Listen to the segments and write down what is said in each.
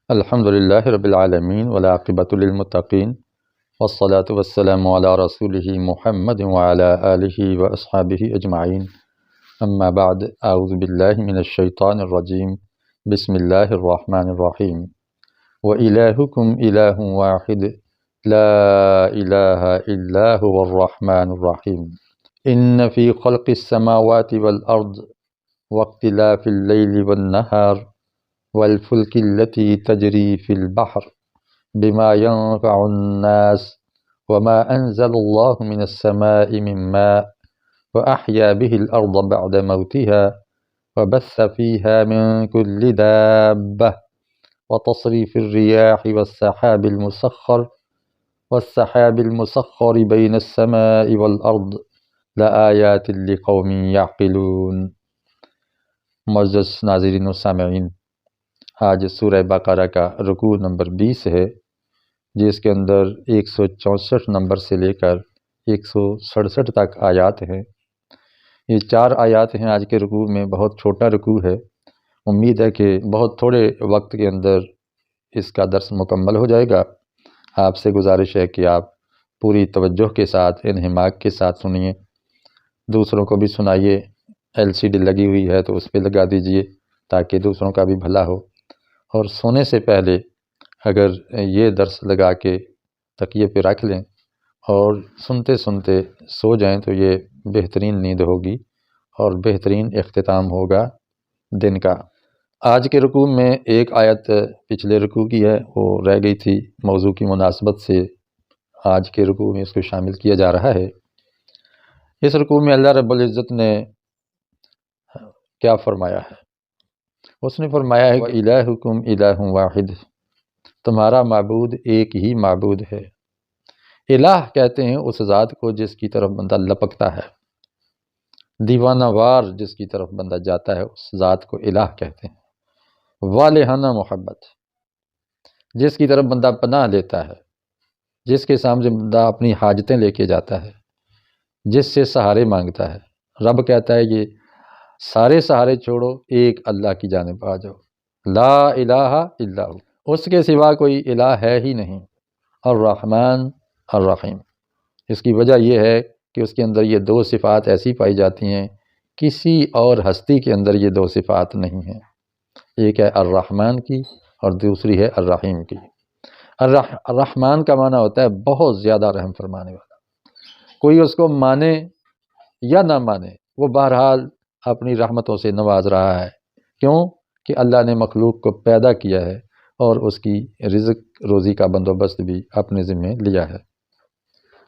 الحمد للہ رب العالمین والعاقبۃ للمتقین والصلاة والسلام علی رسولہ محمد وعلی آلہ واصحابہ اجمعین اما بعد اعوذ باللہ من الشیطان الرجیم بسم اللہ الرحمن الرحیم وإلہکم الہ واحد لا الہ الا هو الرحمن الرحیم ان فی خلق السماوات والارض واختلاف اللیل والنہار والفلك التي تجري في البحر بما ينفع الناس وما أنزل الله من السماء من ماء وأحيا به الأرض بعد موتها وبث فيها من كل دابة وتصريف الرياح والسحاب المسخر بين السماء والأرض لآيات لقوم يعقلون۔ معزز ناظرین و سامعین، آج سورہ بقرہ کا رکوع نمبر 20 ہے، جس کے اندر 164 نمبر سے لے کر 167 تک آیات ہیں۔ یہ 4 آیات ہیں آج کے رکوع میں۔ بہت چھوٹا رکوع ہے، امید ہے کہ بہت تھوڑے وقت کے اندر اس کا درس مکمل ہو جائے گا۔ آپ سے گزارش ہے کہ آپ پوری توجہ کے ساتھ، انہماک کے ساتھ سنیے، دوسروں کو بھی سنائیے۔ LCD لگی ہوئی ہے تو اس پہ لگا دیجئے تاکہ دوسروں کا بھی بھلا ہو، اور سونے سے پہلے اگر یہ درس لگا کے تکیے پہ رکھ لیں اور سنتے سنتے سو جائیں تو یہ بہترین نیند ہوگی اور بہترین اختتام ہوگا دن کا۔ آج کے رکوع میں ایک آیت پچھلے رکوع کی ہے، وہ رہ گئی تھی، موضوع کی مناسبت سے آج کے رکوع میں اس کو شامل کیا جا رہا ہے۔ اس رکوع میں اللہ رب العزت نے کیا فرمایا ہے؟ اس نے فرمایا ہے کہ الہکم الہ واحد، تمہارا معبود ایک ہی معبود ہے۔ الہ کہتے ہیں اس ذات کو جس کی طرف بندہ لپکتا ہے، دیوانہ وار جس کی طرف بندہ جاتا ہے، اس ذات کو الہ کہتے ہیں۔ والہانہ محبت، جس کی طرف بندہ پناہ لیتا ہے، جس کے سامنے بندہ اپنی حاجتیں لے کے جاتا ہے، جس سے سہارے مانگتا ہے۔ رب کہتا ہے یہ سارے سہارے چھوڑو، ایک اللہ کی جانب آ جاؤ، لا الہ الا ہو، اس کے سوا کوئی الہ ہے ہی نہیں۔ الرحمن الرحیم، اس کی وجہ یہ ہے کہ اس کے اندر یہ 2 صفات ایسی پائی جاتی ہیں، کسی اور ہستی کے اندر یہ 2 صفات نہیں ہیں۔ ایک ہے الرحمن کی اور دوسری ہے الرحیم کی۔ الرحمن کا معنی ہوتا ہے بہت زیادہ رحم فرمانے والا۔ کوئی اس کو مانے یا نہ مانے، وہ بہرحال اپنی رحمتوں سے نواز رہا ہے۔ کیوں کہ اللہ نے مخلوق کو پیدا کیا ہے اور اس کی رزق روزی کا بندوبست بھی اپنے ذمہ لیا ہے۔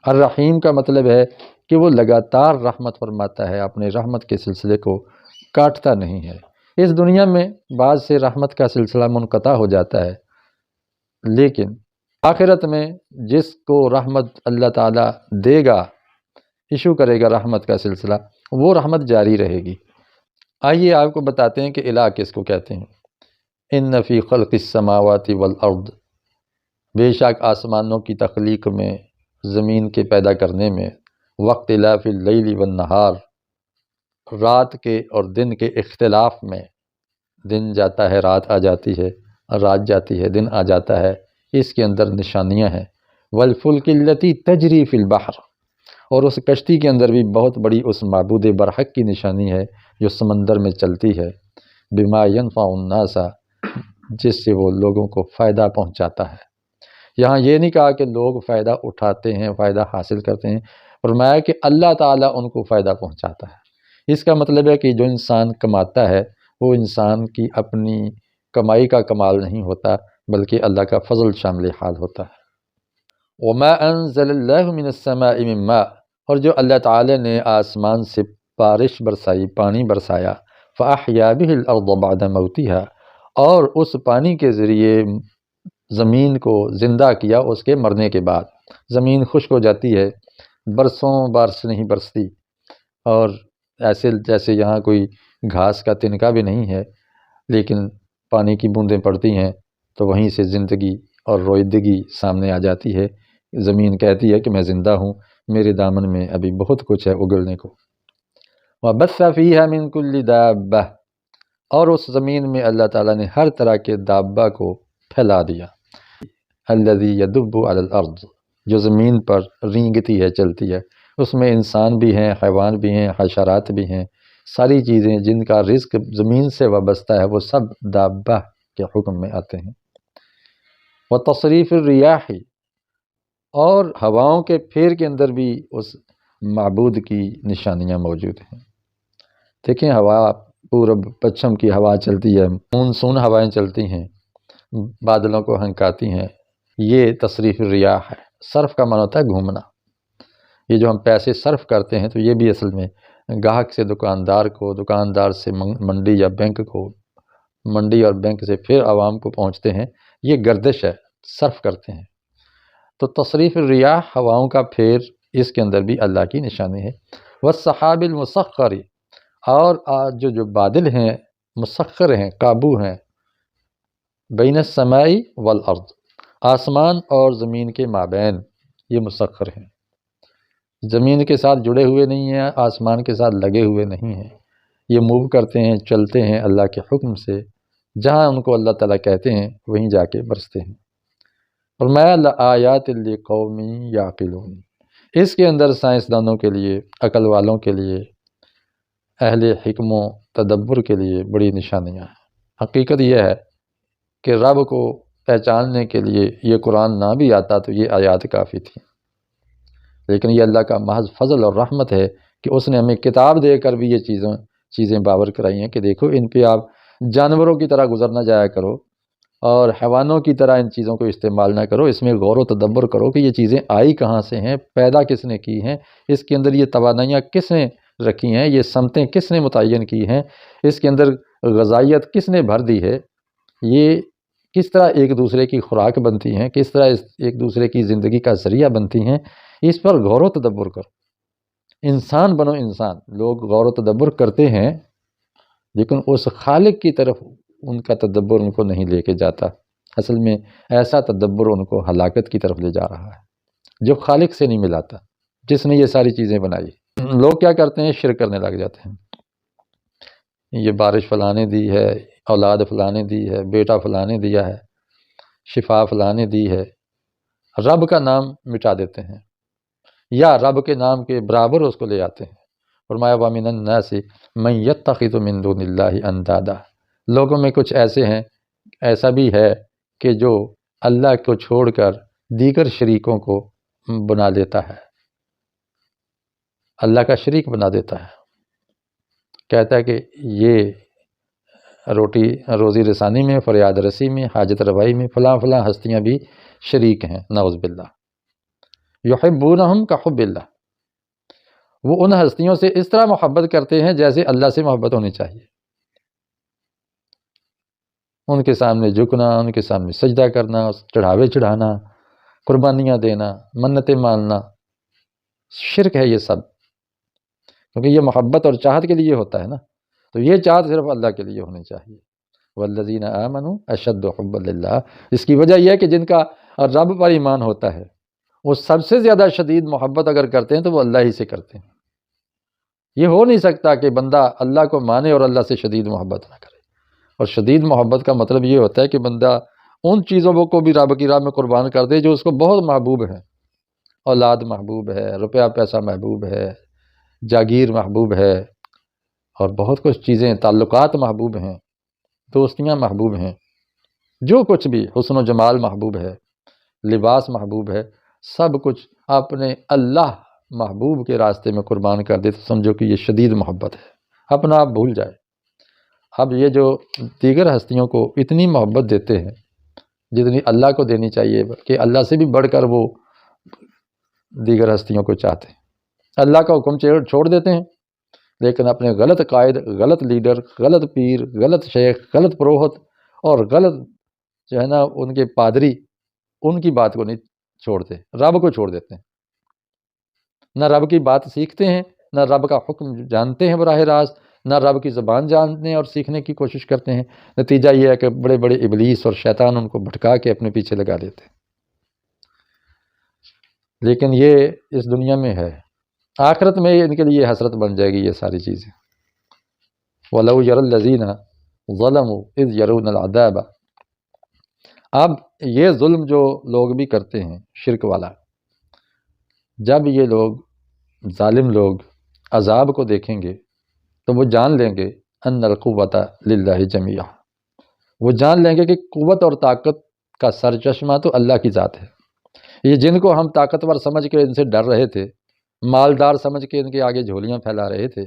الرحیم کا مطلب ہے کہ وہ لگاتار رحمت فرماتا ہے، اپنے رحمت کے سلسلے کو کاٹتا نہیں ہے۔ اس دنیا میں بعض سے رحمت کا سلسلہ منقطع ہو جاتا ہے، لیکن آخرت میں جس کو رحمت اللہ تعالیٰ دے گا، ایشو کرے گا رحمت کا سلسلہ، وہ رحمت جاری رہے گی۔ آئیے آپ کو بتاتے ہیں کہ الہ کس کو کہتے ہیں۔ ان فی خلق السماوات والارض، بے شک آسمانوں کی تخلیق میں، زمین کے پیدا کرنے میں، واختلاف اللیل والنہار، رات کے اور دن کے اختلاف میں، دن جاتا ہے رات آ جاتی ہے، رات جاتی ہے دن آ جاتا ہے، اس کے اندر نشانیاں ہیں۔ والفلک التی تجری فی البحر، اور اس کشتی کے اندر بھی بہت بڑی اس معبود برحق کی نشانی ہے جو سمندر میں چلتی ہے۔ بما ینفع الناس، جس سے وہ لوگوں کو فائدہ پہنچاتا ہے۔ یہاں یہ نہیں کہا کہ لوگ فائدہ اٹھاتے ہیں، فائدہ حاصل کرتے ہیں، فرمایا کہ اللہ تعالیٰ ان کو فائدہ پہنچاتا ہے۔ اس کا مطلب ہے کہ جو انسان کماتا ہے وہ انسان کی اپنی کمائی کا کمال نہیں ہوتا، بلکہ اللہ کا فضل شامل حال ہوتا ہے۔ وما انزل اللہ من السماء من ماء، اور جو اللہ تعالی نے آسمان سے بارش برسائی، پانی برسایا، فاحیا به الارض بعد موتها، اور اس پانی کے ذریعے زمین کو زندہ کیا اس کے مرنے کے بعد۔ زمین خشک ہو جاتی ہے، برسوں بارش نہیں برستی، اور ایسے جیسے یہاں کوئی گھاس کا تنکا بھی نہیں ہے، لیکن پانی کی بوندیں پڑتی ہیں تو وہیں سے زندگی اور روئیدگی سامنے آ جاتی ہے۔ زمین کہتی ہے کہ میں زندہ ہوں، میرے دامن میں ابھی بہت کچھ ہے اگلنے کو۔ وَبَثَّ فِيهَا مِن كُلِّ دَابَّةٍ، اور اس زمین میں اللہ تعالیٰ نے ہر طرح کے دابہ کو پھیلا دیا۔ الذی یدب علی الارض، جو زمین پر رینگتی ہے، چلتی ہے، اس میں انسان بھی ہیں، حیوان بھی ہیں، حشرات بھی ہیں، ساری چیزیں جن کا رزق زمین سے وابستہ ہے وہ سب دابہ کے حکم میں آتے ہیں۔ وتصریف الریاح، اور ہواؤں کے پھیر کے اندر بھی اس معبود کی نشانیاں موجود ہیں۔ دیکھیں، ہوا پورب پچھم کی ہوا چلتی ہے، مونسون ہوائیں چلتی ہیں، بادلوں کو ہنکاتی ہیں، یہ تصریف الریاح ہے۔ صرف کا معنی ہوتا ہے گھومنا۔ یہ جو ہم پیسے صرف کرتے ہیں تو یہ بھی اصل میں گاہک سے دکاندار کو، دکاندار سے منڈی یا بینک کو، منڈی اور بینک سے پھر عوام کو پہنچتے ہیں، یہ گردش ہے، صرف کرتے ہیں۔ تو تصریف الریاح، ہواؤں کا پھیر، اس کے اندر بھی اللہ کی نشانی ہے۔ والسحاب المسخر، اور جو بادل ہیں مسخر ہیں، قابو ہیں، بین السماء والارض، آسمان اور زمین کے مابین یہ مسخر ہیں، زمین کے ساتھ جڑے ہوئے نہیں ہیں، آسمان کے ساتھ لگے ہوئے نہیں ہیں، یہ موو کرتے ہیں، چلتے ہیں اللہ کے حکم سے، جہاں ان کو اللہ تعالیٰ کہتے ہیں وہیں جا کے برستے ہیں۔ فرمایا لآیات لقوم یعقلون، اس کے اندر سائنسدانوں کے لیے، عقل والوں کے لیے، اہل حکم و تدبر کے لیے بڑی نشانیاں ہیں۔ حقیقت یہ ہے کہ رب کو پہچاننے کے لیے یہ قرآن نہ بھی آتا تو یہ آیات کافی تھیں، لیکن یہ اللہ کا محض فضل اور رحمت ہے کہ اس نے ہمیں کتاب دے کر بھی یہ چیزیں باور کرائی ہیں کہ دیکھو ان پہ آپ جانوروں کی طرح گزر نہ جایا کرو اور حیوانوں کی طرح ان چیزوں کو استعمال نہ کرو، اس میں غور و تدبر کرو کہ یہ چیزیں آئی کہاں سے ہیں، پیدا کس نے کی ہیں، اس کے اندر یہ توانائیاں کس نے رکھی ہیں، یہ سمتیں کس نے متعین کی ہیں، اس کے اندر غذائیت کس نے بھر دی ہے، یہ کس طرح ایک دوسرے کی خوراک بنتی ہیں، کس طرح ایک دوسرے کی زندگی کا ذریعہ بنتی ہیں، اس پر غور و تدبر کرو۔ انسان بنو انسان، لوگ غور و تدبر کرتے ہیں لیکن اس خالق کی طرف ان کا تدبر ان کو نہیں لے کے جاتا، اصل میں ایسا تدبر ان کو ہلاکت کی طرف لے جا رہا ہے جو خالق سے نہیں ملاتا، جس نے یہ ساری چیزیں بنائی۔ لوگ کیا کرتے ہیں، شرک کرنے لگ جاتے ہیں، یہ بارش فلاں نے دی ہے، اولاد فلاں نے دی ہے، بیٹا فلاں نے دیا ہے، شفا فلاں نے دی ہے، رب کا نام مٹا دیتے ہیں یا رب کے نام کے برابر اس کو لے آتے ہیں۔ فرمایا وَمِنَ النَّاسِ مَن يَتَّخِذُ مِن دُونِ اللَّهِ أَندَادًا، لوگوں میں کچھ ایسے ہیں، ایسا بھی ہے کہ جو اللہ کو چھوڑ کر دیگر شریکوں کو بنا لیتا ہے، اللہ کا شریک بنا دیتا ہے، کہتا ہے کہ یہ روزی رسانی میں، فریاد رسی میں، حاجت روائی میں فلاں فلاں ہستیاں بھی شریک ہیں، نعوذ باللہ۔ یحبونہم کحب اللہ، وہ ان ہستیوں سے اس طرح محبت کرتے ہیں جیسے اللہ سے محبت ہونی چاہیے، ان کے سامنے جھکنا، ان کے سامنے سجدہ کرنا، چڑھاوے چڑھانا، قربانیاں دینا، منتیں ماننا، شرک ہے یہ سب، کیونکہ یہ محبت اور چاہت کے لیے ہوتا ہے نا، تو یہ چاہت صرف اللہ کے لیے ہونی چاہیے۔ والذین آمنوا اشد حبا للہ، اس کی وجہ یہ ہے کہ جن کا رب پر ایمان ہوتا ہے وہ سب سے زیادہ شدید محبت اگر کرتے ہیں تو وہ اللہ ہی سے کرتے ہیں۔ یہ ہو نہیں سکتا کہ بندہ اللہ کو مانے اور اللہ سے شدید محبت نہ کرے، اور شدید محبت کا مطلب یہ ہوتا ہے کہ بندہ ان چیزوں کو بھی رب کی راہ میں قربان کر دے جو اس کو بہت محبوب ہے، اولاد محبوب ہے، روپیہ پیسہ محبوب ہے، جاگیر محبوب ہے، اور بہت کچھ چیزیں، تعلقات محبوب ہیں، دوستیاں محبوب ہیں، جو کچھ بھی، حسن و جمال محبوب ہے، لباس محبوب ہے، سب کچھ اپنے اللہ محبوب کے راستے میں قربان کر دے تو سمجھو کہ یہ شدید محبت ہے، اپنا آپ بھول جائے۔ اب یہ جو دیگر ہستیوں کو اتنی محبت دیتے ہیں جتنی اللہ کو دینی چاہیے، کہ اللہ سے بھی بڑھ کر وہ دیگر ہستیوں کو چاہتے ہیں، اللہ کا حکم چھوڑ دیتے ہیں، لیکن اپنے غلط قائد، غلط لیڈر، غلط پیر، غلط شیخ، غلط پروہت اور غلط جو ہے نا ان کے پادری، ان کی بات کو نہیں چھوڑتے، رب کو چھوڑ دیتے ہیں، نہ رب کی بات سیکھتے ہیں، نہ رب کا حکم جانتے ہیں براہ راست، نہ رب کی زبان جاننے اور سیکھنے کی کوشش کرتے ہیں۔ نتیجہ یہ ہے کہ بڑے بڑے ابلیس اور شیطان ان کو بھٹکا کے اپنے پیچھے لگا دیتے ہیں۔ لیکن یہ اس دنیا میں ہے، آخرت میں ان کے لیے حسرت بن جائے گی یہ ساری چیزیں۔ وَلَوْ يَرَى الَّذِينَ ظَلَمُوا إِذْ يَرَوْنَ الْعَذَابَ، اب یہ ظلم جو لوگ بھی کرتے ہیں شرک والا، جب یہ لوگ ظالم لوگ عذاب کو دیکھیں گے تو وہ جان لیں گے ان القوت للہ جمیعا، وہ جان لیں گے کہ قوت اور طاقت کا سرچشمہ تو اللہ کی ذات ہے۔ یہ جن کو ہم طاقتور سمجھ کے ان سے ڈر رہے تھے، مالدار سمجھ کے ان کے آگے جھولیاں پھیلا رہے تھے،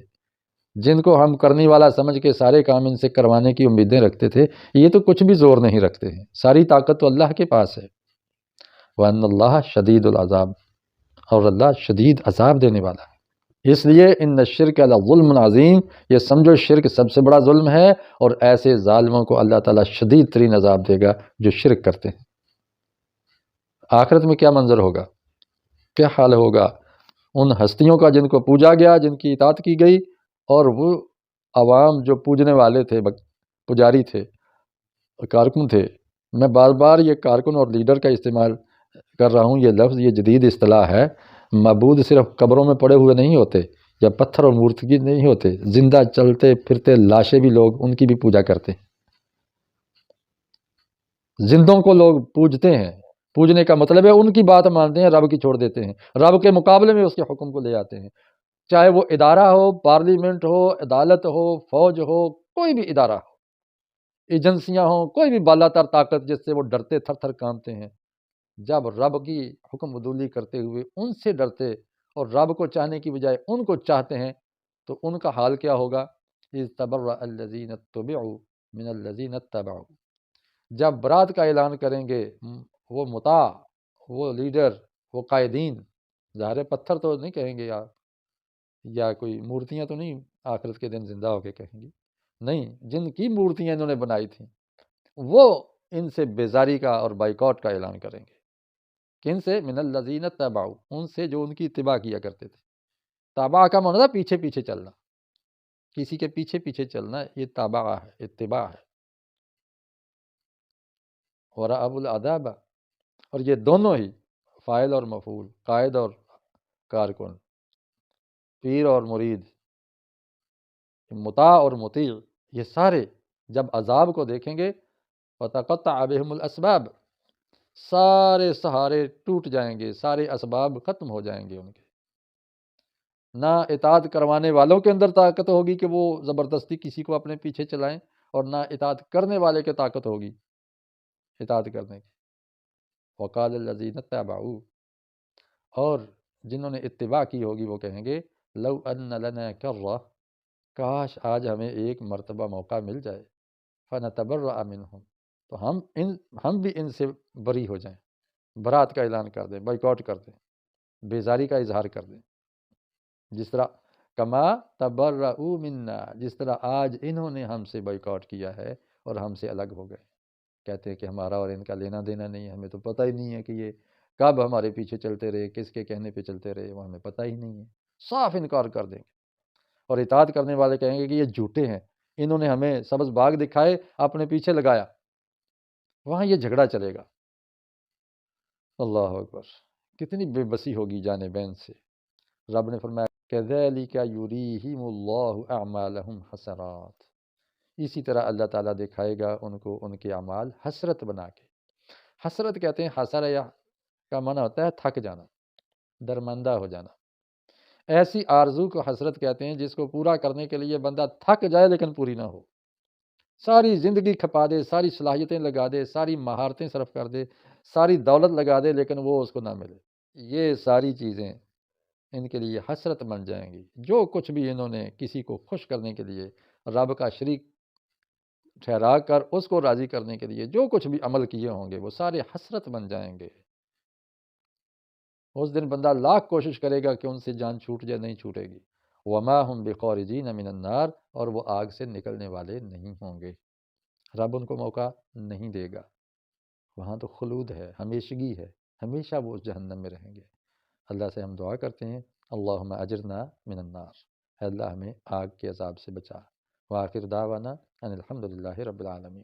جن کو ہم کرنے والا سمجھ کے سارے کام ان سے کروانے کی امیدیں رکھتے تھے، یہ تو کچھ بھی زور نہیں رکھتے ہیں، ساری طاقت تو اللہ کے پاس ہے۔ وَأَنَّ اللَّهَ شَدِيدُ الْعَذَابِ، اور اللہ شدید عذاب دینے والا ہے۔ اس لیے ان الشرک لظلم عظیم، یہ سمجھو شرک سب سے بڑا ظلم ہے، اور ایسے ظالموں کو اللہ تعالیٰ شدید ترین عذاب دے گا جو شرک کرتے ہیں۔ آخرت میں کیا منظر ہوگا، کیا حال ہوگا ان ہستیوں کا جن کو پوجا گیا، جن کی اطاعت کی گئی، اور وہ عوام جو پوجنے والے تھے، پجاری تھے، کارکن تھے۔ میں بار بار یہ کارکن اور لیڈر کا استعمال کر رہا ہوں، یہ لفظ یہ جدید اصطلاح ہے۔ معبود صرف قبروں میں پڑے ہوئے نہیں ہوتے، یا پتھر اور مورتی نہیں ہوتے، زندہ چلتے پھرتے لاشیں بھی لوگ ان کی بھی پوجا کرتے ہیں۔ زندوں کو لوگ پوجتے ہیں، پوجنے کا مطلب ہے ان کی بات مانتے ہیں، رب کی چھوڑ دیتے ہیں، رب کے مقابلے میں اس کے حکم کو لے آتے ہیں، چاہے وہ ادارہ ہو، پارلیمنٹ ہو، عدالت ہو، فوج ہو، کوئی بھی ادارہ ہو، ایجنسیاں ہوں، کوئی بھی بالا تر طاقت جس سے وہ ڈرتے تھر تھر کانپتے ہیں، جب رب کی حکم عدولی کرتے ہوئے ان سے ڈرتے اور رب کو چاہنے کی بجائے ان کو چاہتے ہیں، تو ان کا حال کیا ہوگا؟ اذ تبرأ الذین اتبعوا من الذین اتبعوا، جب برات کا اعلان کریں گے وہ مطاع، وہ لیڈر، وہ قائدین، ظاہر پتھر تو نہیں کہیں گے یا کوئی مورتیاں تو نہیں آخرت کے دن زندہ ہو کے کہیں گی، نہیں، جن کی مورتیاں انہوں نے بنائی تھیں وہ ان سے بیزاری کا اور بائیکاٹ کا اعلان کریں گے۔ کن سے؟ من الذین اتبعوا، ان سے جو ان کی اتباع کیا کرتے تھے۔ تابع کا معنی ہے پیچھے پیچھے چلنا، کسی کے پیچھے پیچھے چلنا، یہ تابع ہے، اتباع ہے۔ وَرَأَوُا الْعَذَابَ، اور یہ دونوں ہی فاعل اور مفعول، قائد اور کارکن، پیر اور مرید، مطاع اور مطیع، یہ سارے جب عذاب کو دیکھیں گے وَتَقَطَّعَ بِهِمُ الْأَسْبَابُ، سارے سہارے ٹوٹ جائیں گے، سارے اسباب ختم ہو جائیں گے ان کے۔ نہ اطاعت کروانے والوں کے اندر طاقت ہوگی کہ وہ زبردستی کسی کو اپنے پیچھے چلائیں، اور نہ اطاعت کرنے والے کے طاقت ہوگی اطاعت کرنے کی۔ وقال الذین اتبعوا، اور جنہوں نے اتباع کی ہوگی وہ کہیں گے لو ان لنا کرہ، کاش آج ہمیں ایک مرتبہ موقع مل جائے، فنتبرأ منہم، تو ہم بھی ان سے بری ہو جائیں، برات کا اعلان کر دیں، بائیکاٹ کر دیں، بیزاری کا اظہار کر دیں، جس طرح کما تبرؤوا منا، جس طرح آج انہوں نے ہم سے بائیکاٹ کیا ہے اور ہم سے الگ ہو گئے، کہتے ہیں کہ ہمارا اور ان کا لینا دینا نہیں ہے، ہمیں تو پتہ ہی نہیں ہے کہ یہ کب ہمارے پیچھے چلتے رہے، کس کے کہنے پہ چلتے رہے، وہ ہمیں پتہ ہی نہیں ہے، صاف انکار کر دیں گے۔ اور اطاعت کرنے والے کہیں گے کہ یہ جھوٹے ہیں، انہوں نے ہمیں سبز باغ دکھائے، اپنے پیچھے لگایا، وہاں یہ جھگڑا چلے گا۔ اللہ اکبر، کتنی بے بسی ہوگی جانبین سے۔ رب نے فرمایا کذالک یریہم اللہ اعمالہم حسرات، اسی طرح اللہ تعالیٰ دکھائے گا ان کو ان کے اعمال حسرت بنا کے۔ حسرت کہتے ہیں، حسر یا کا معنی ہوتا ہے تھک جانا، درماندہ ہو جانا۔ ایسی آرزو کو حسرت کہتے ہیں جس کو پورا کرنے کے لیے بندہ تھک جائے لیکن پوری نہ ہو، ساری زندگی کھپا دے، ساری صلاحیتیں لگا دے، ساری مہارتیں صرف کر دے، ساری دولت لگا دے، لیکن وہ اس کو نہ ملے۔ یہ ساری چیزیں ان کے لیے حسرت بن جائیں گی، جو کچھ بھی انہوں نے کسی کو خوش کرنے کے لیے رب کا شریک ٹھہرا کر اس کو راضی کرنے کے لیے جو کچھ بھی عمل کیے ہوں گے وہ سارے حسرت بن جائیں گے۔ اس دن بندہ لاکھ کوشش کرے گا کہ ان سے جان چھوٹ جائے، نہیں چھوٹے گی۔ وما ہم بخارجین من النار، اور وہ آگ سے نکلنے والے نہیں ہوں گے، رب ان کو موقع نہیں دے گا۔ وہاں تو خلود ہے، ہمیشگی ہے، ہمیشہ وہ اس جہنم میں رہیں گے۔ اللہ سے ہم دعا کرتے ہیں اللہم اجرنا من النار، اے اللہ ہمیں آگ کے عذاب سے بچا۔ وآخر دعوانا ان الحمد للہ رب العالمین۔